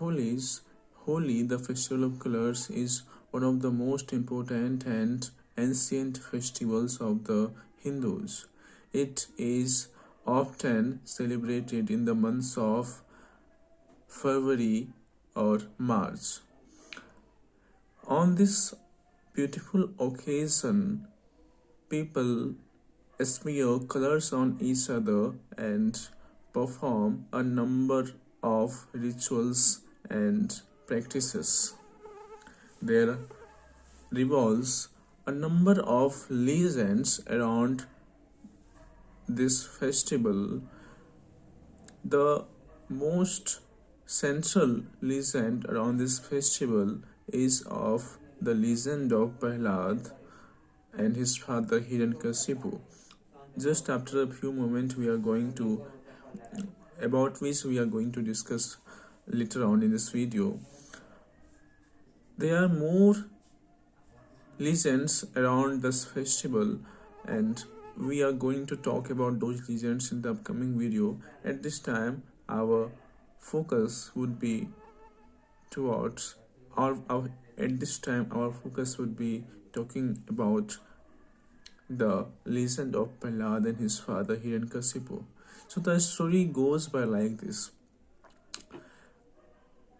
Holi's Holi, the festival of colors, is one of the most important and ancient festivals of the Hindus. It is often celebrated in the months of February or March. On this beautiful occasion, people smear colors on each other and perform a number of rituals and practices. There revolves a number of legends around this festival. The most central legend around this festival is of the legend of Prahlad and his father Hiranyakashipu. Just after a few moments, we are going to about which we are going to discuss later on in this video. There are more legends around this festival, and we are going to talk about those legends in the upcoming video. At this time, our focus would be towards our focus would be talking about the legend of Prahlad and his father Hiranyakashipu. So the story goes by like this.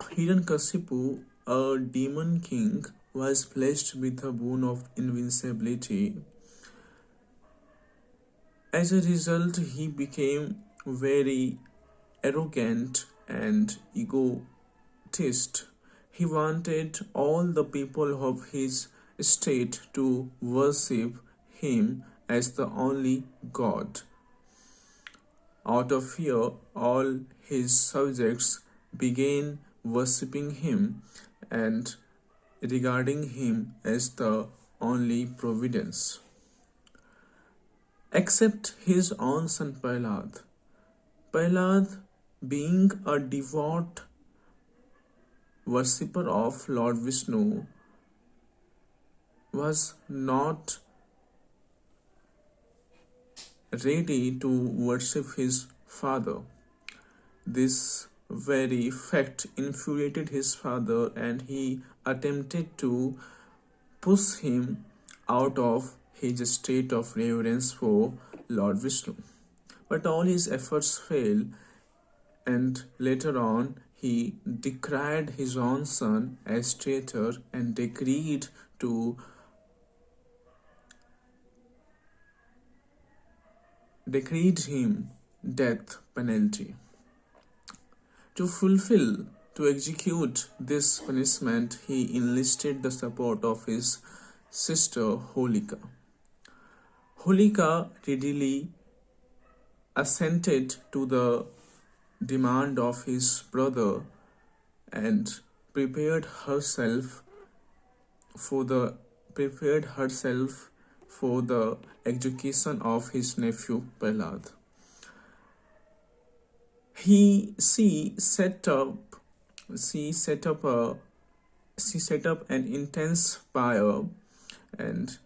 Hiranyakashipu, a demon king, was blessed with the boon of invincibility. As a result, he became very arrogant and egotist. He wanted all the people of his state to worship him as the only God. Out of fear, all his subjects began worshipping him and regarding him as the only providence. Except his own son Prahlad. Prahlad, being a devout worshipper of Lord Vishnu, was not ready to worship his father. This very fact infuriated his father, and he attempted to push him out of his state of reverence for Lord Vishnu. But all his efforts failed, and later on he decried his own son as traitor and decreed him death penalty. To execute this punishment, he enlisted the support of his sister Holika. Holika readily assented to the demand of his brother and prepared herself for the execution of his nephew Prahlad. She set up an intense fire, and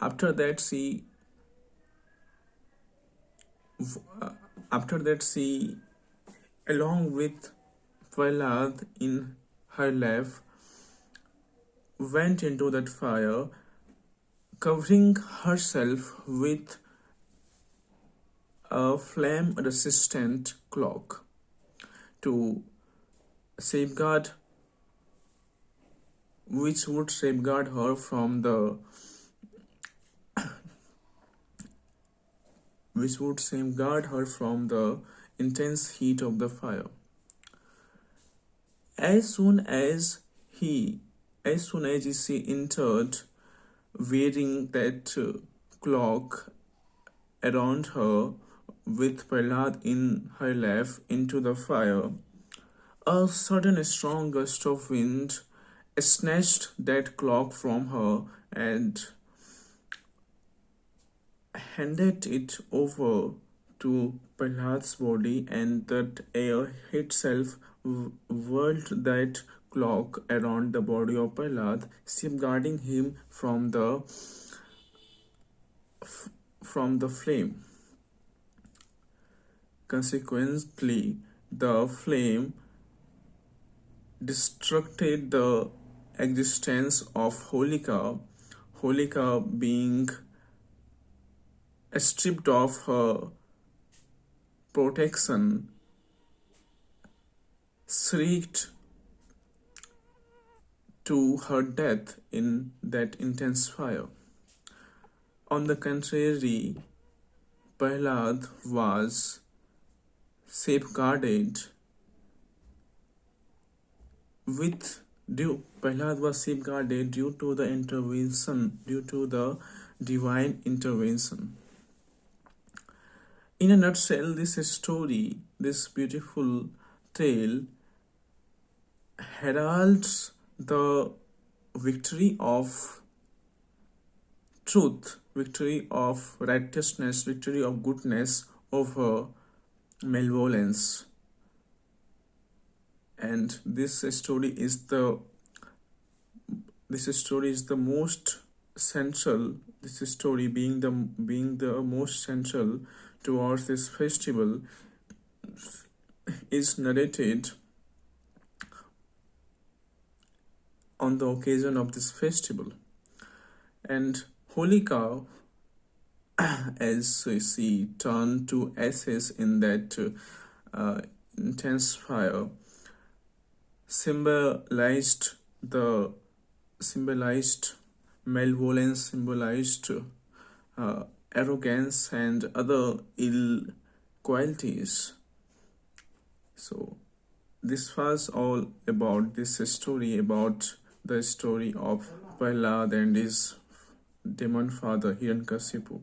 after that she along with Prahlad in her lap went into that fire, covering herself with a flame-resistant cloak to safeguard, which would safeguard her from the intense heat of the fire. As soon as she entered wearing that cloak around her with Prahlad in her lap into the fire, a sudden strong gust of wind snatched that cloak from her and handed it over to Prahlad's body, and that air itself whirled that cloak around the body of Prahlad, safeguarding him from the flame. Consequently, the flame destructed the existence of Holika, Holika being stripped of her protection, shrieked to her death in that intense fire. On the contrary, Prahlad was safeguarded Prahlad was safeguarded due to the divine intervention. In a nutshell, this beautiful tale, heralds the victory of truth, victory of righteousness, victory of goodness over malevolence. And this story is the most central. This story being the most central towards this festival is narrated on the occasion of this festival. And Holika, as she turned to ashes in that intense fire, symbolized malevolence, symbolized arrogance and other ill qualities. So this was all about this story, about the story of Prahlad and his demon father Hiranyakashipu.